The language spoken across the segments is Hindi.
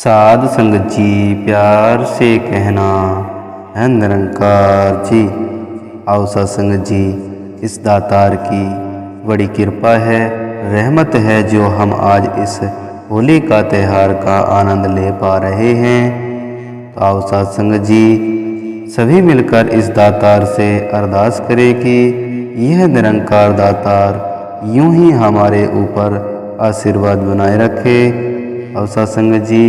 साध संगत जी प्यार से कहना है निरंकार जी। आओ सत्संगत जी, इस दातार की बड़ी कृपा है, रहमत है जो हम आज इस होली का त्यौहार का आनंद ले पा रहे हैं। तो आओ सत्संगत जी, सभी मिलकर इस दातार से अरदास करें कि यह निरंकार दातार यूं ही हमारे ऊपर आशीर्वाद बनाए रखे। और सत्संगत जी,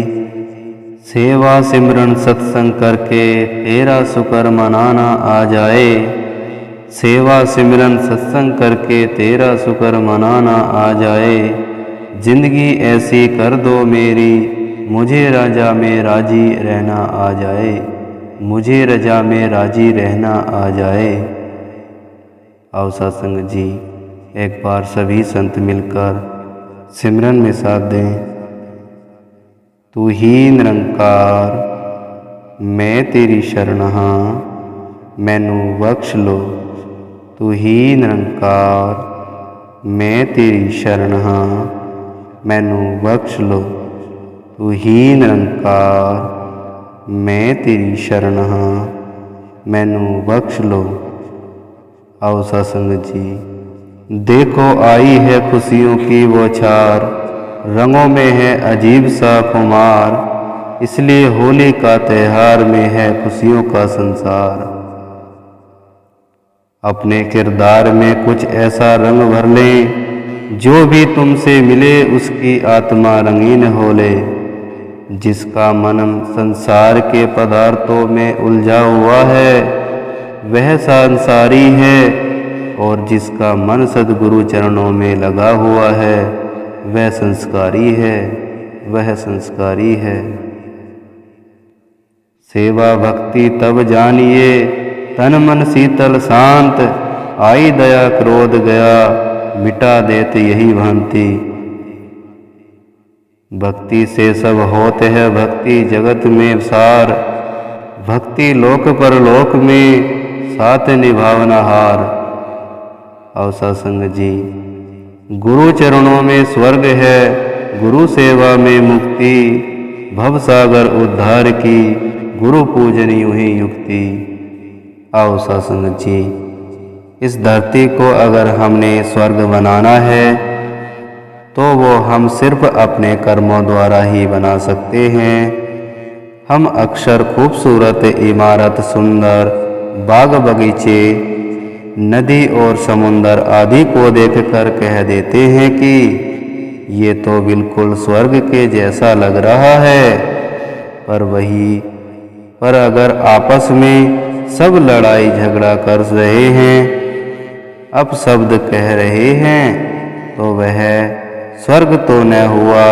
सेवा सिमरन सत्संग करके तेरा शुक्र मनाना आ जाए। सेवा सिमरन सत्संग करके तेरा शुक्र मनाना आ जाए। जिंदगी ऐसी कर दो मेरी, मुझे राजा में राजी रहना आ जाए। मुझे रजा में राजी रहना आ जाए। आओ सत्संग जी, एक बार सभी संत मिलकर सिमरन में साथ दें। तू ही निरंकार मैं तेरी शरण हाँ, मैनू बख्श लो। तू ही निरंकार मैं तेरी शरण हाँ, मैनू बख्श लो। तू ही निरंकार मैं तेरी शरण हाँ, मैनू बख्श लो। आओ सत्संग जी, देखो आई है खुशियों की बौछार, रंगों में है अजीब सा खुमार। इसलिए होली का त्यौहार में है खुशियों का संसार। अपने किरदार में कुछ ऐसा रंग भर लें, जो भी तुमसे मिले उसकी आत्मा रंगीन हो ले। जिसका मन संसार के पदार्थों में उलझा हुआ है वह संसारी है, और जिसका मन सद्गुरु चरणों में लगा हुआ है वह संस्कारी है, वह संस्कारी है। सेवा भक्ति तब जानिए तन मन शीतल शांत, आई दया क्रोध गया मिटा देते यही भांति। भक्ति से सब होते हैं भक्ति जगत में सार, भक्ति लोक परलोक में साथ निभावना हार। और सत्संग जी, गुरु चरणों में स्वर्ग है, गुरु सेवा में मुक्ति। भव सागर उद्धार की गुरु पूजन यूं ही युक्ति। आओ सत्संग जी, इस धरती को अगर हमने स्वर्ग बनाना है तो वो हम सिर्फ अपने कर्मों द्वारा ही बना सकते हैं। हम अक्सर खूबसूरत इमारत, सुंदर बाग बगीचे, नदी और समुंदर आदि को देखकर कह देते हैं कि ये तो बिल्कुल स्वर्ग के जैसा लग रहा है। पर अगर आपस में सब लड़ाई झगड़ा कर रहे हैं, अपशब्द कह रहे हैं, तो वह स्वर्ग तो न हुआ।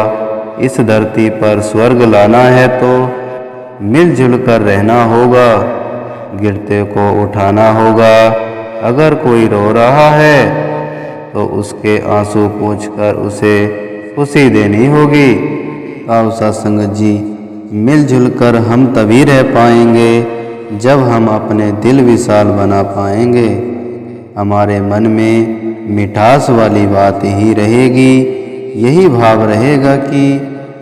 इस धरती पर स्वर्ग लाना है तो मिलजुल कर रहना होगा, गिरते को उठाना होगा। अगर कोई रो रहा है तो उसके आंसू पोंछकर उसे खुशी देनी होगी। आओ सत्संग जी, मिलजुल कर हम तभी रह पाएंगे जब हम अपने दिल विशाल बना पाएंगे। हमारे मन में मिठास वाली बात ही रहेगी, यही भाव रहेगा कि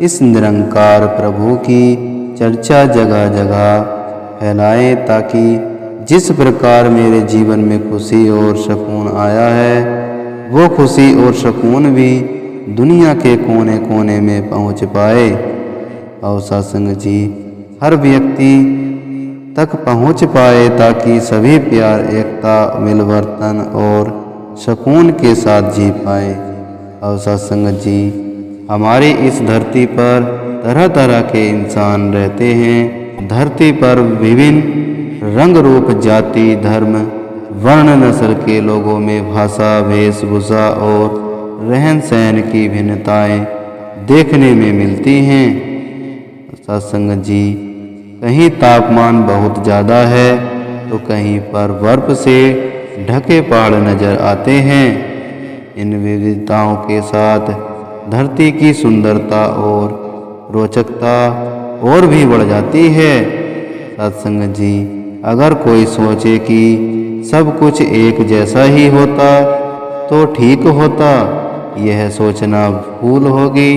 इस निरंकार प्रभु की चर्चा जगह जगह फैलाएं, ताकि जिस प्रकार मेरे जीवन में खुशी और सुकून आया है वो खुशी और सुकून भी दुनिया के कोने कोने में पहुंच पाए। और सत्संग जी, हर व्यक्ति तक पहुंच पाए, ताकि सभी प्यार, एकता, मिलवर्तन और सुकून के साथ जी पाए। और सत्संग जी, हमारी इस धरती पर तरह तरह के इंसान रहते हैं। धरती पर विभिन्न रंग रूप, जाति, धर्म, वर्ण, नस्ल के लोगों में भाषा, वेशभूषा और रहन सहन की भिन्नताएं देखने में मिलती हैं। सत्संग जी, कहीं तापमान बहुत ज़्यादा है तो कहीं पर बर्फ से ढके पहाड़ नजर आते हैं। इन विविधताओं के साथ धरती की सुंदरता और रोचकता और भी बढ़ जाती है। सत्संग जी, अगर कोई सोचे कि सब कुछ एक जैसा ही होता तो ठीक होता, यह सोचना भूल होगी।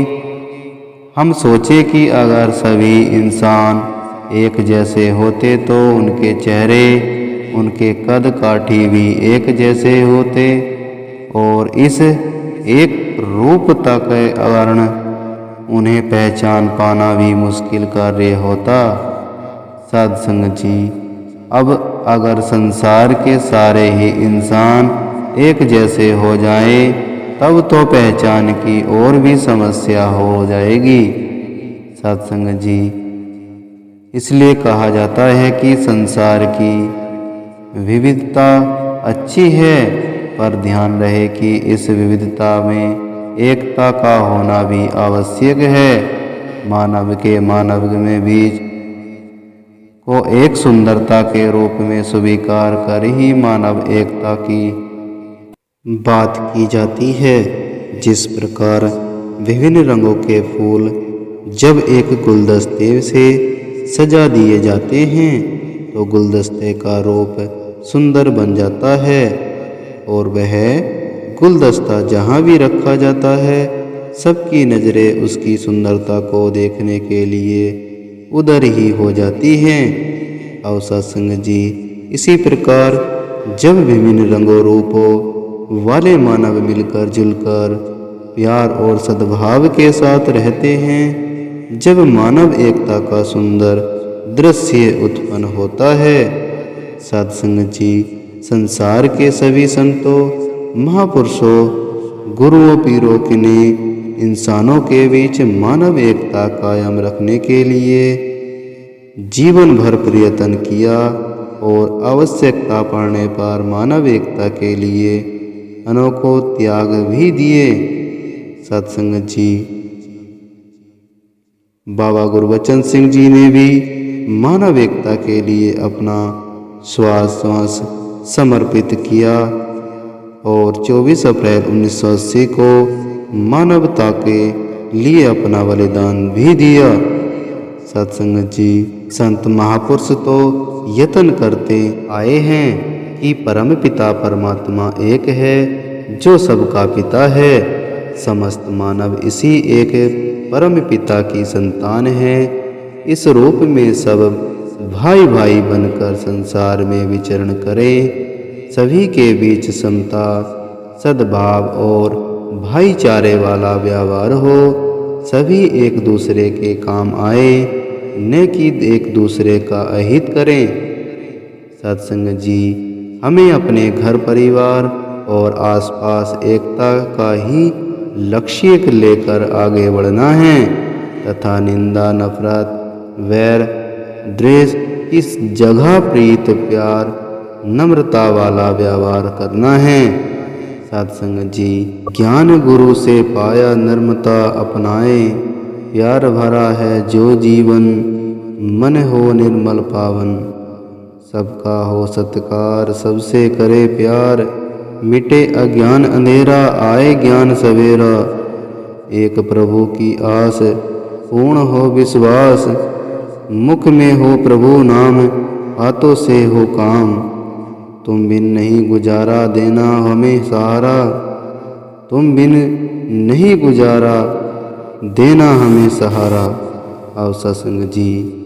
हम सोचे कि अगर सभी इंसान एक जैसे होते तो उनके चेहरे, उनके कद काठी भी एक जैसे होते और इस एक रूपता के कारण उन्हें पहचान पाना भी मुश्किल कार्य होता। साध संगत जी, अब अगर संसार के सारे ही इंसान एक जैसे हो जाएं, तब तो पहचान की और भी समस्या हो जाएगी। साध संगत जी, इसलिए कहा जाता है कि संसार की विविधता अच्छी है, पर ध्यान रहे कि इस विविधता में एकता का होना भी आवश्यक है। मानव में बीच को एक सुंदरता के रूप में स्वीकार कर ही मानव एकता की बात की जाती है। जिस प्रकार विभिन्न रंगों के फूल जब एक गुलदस्ते से सजा दिए जाते हैं तो गुलदस्ते का रूप सुंदर बन जाता है और वह गुलदस्ता जहाँ भी रखा जाता है सबकी नज़रें उसकी सुंदरता को देखने के लिए उधर ही हो जाती हैं। और सत्संग जी, इसी प्रकार जब विभिन्न रंगों रूपों वाले मानव मिलकर जुलकर प्यार और सद्भाव के साथ रहते हैं, जब मानव एकता का सुंदर दृश्य उत्पन्न होता है। सत्संग जी, संसार के सभी संतों, महापुरुषों, गुरुओं, पीरों ने इंसानों के बीच मानव एकता कायम रखने के लिए जीवन भर प्रयत्न किया और आवश्यकता पड़ने पर मानव एकता के लिए अनोखो त्याग भी दिए। सत्संग जी, बाबा गुरबचन सिंह जी ने भी मानव एकता के लिए अपना श्वास समर्पित किया और 24 अप्रैल 1980 को मानवता के लिए अपना बलिदान भी दिया। सत्संग जी, संत महापुरुष तो यत्न करते आए हैं कि परम पिता परमात्मा एक है जो सबका पिता है। समस्त मानव इसी एक परम पिता की संतान है। इस रूप में सब भाई भाई बनकर संसार में विचरण करें। सभी के बीच समता, सद्भाव और भाईचारे वाला व्यवहार हो। सभी एक दूसरे के काम आए, न कि एक दूसरे का अहित करें। सत्संग जी, हमें अपने घर परिवार और आसपास एकता का ही लक्ष्य लेकर आगे बढ़ना है तथा निंदा, नफरत, वैर, द्वेष इस जगह प्रीत, प्यार, नम्रता वाला व्यवहार करना है। सत्संग जी, ज्ञान गुरु से पाया, नम्रता अपनाए, प्यार भरा है जो जीवन, मन हो निर्मल पावन। सबका हो सत्कार, सबसे करे प्यार, मिटे अज्ञान अंधेरा, आए ज्ञान सवेरा। एक प्रभु की आस, पूर्ण हो विश्वास, मुख में हो प्रभु नाम, हाथों से हो काम। तुम बिन नहीं गुजारा, देना हमें सहारा। तुम बिन नहीं गुजारा, देना हमें सहारा। और सत्संग जी,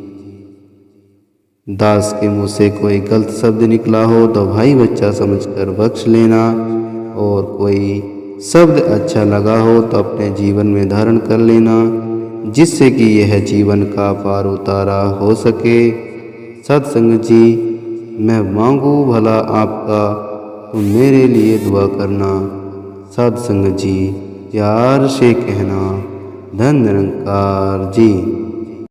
दास के मुँह से कोई गलत शब्द निकला हो तो भाई बच्चा समझकर बख्श लेना, और कोई शब्द अच्छा लगा हो तो अपने जीवन में धारण कर लेना, जिससे कि यह जीवन का पार उतारा हो सके। सत्संग जी, मैं मांगू भला आपका, तो मेरे लिए दुआ करना। सत्संग जी, प्यार से कहना, धन निरंकार जी।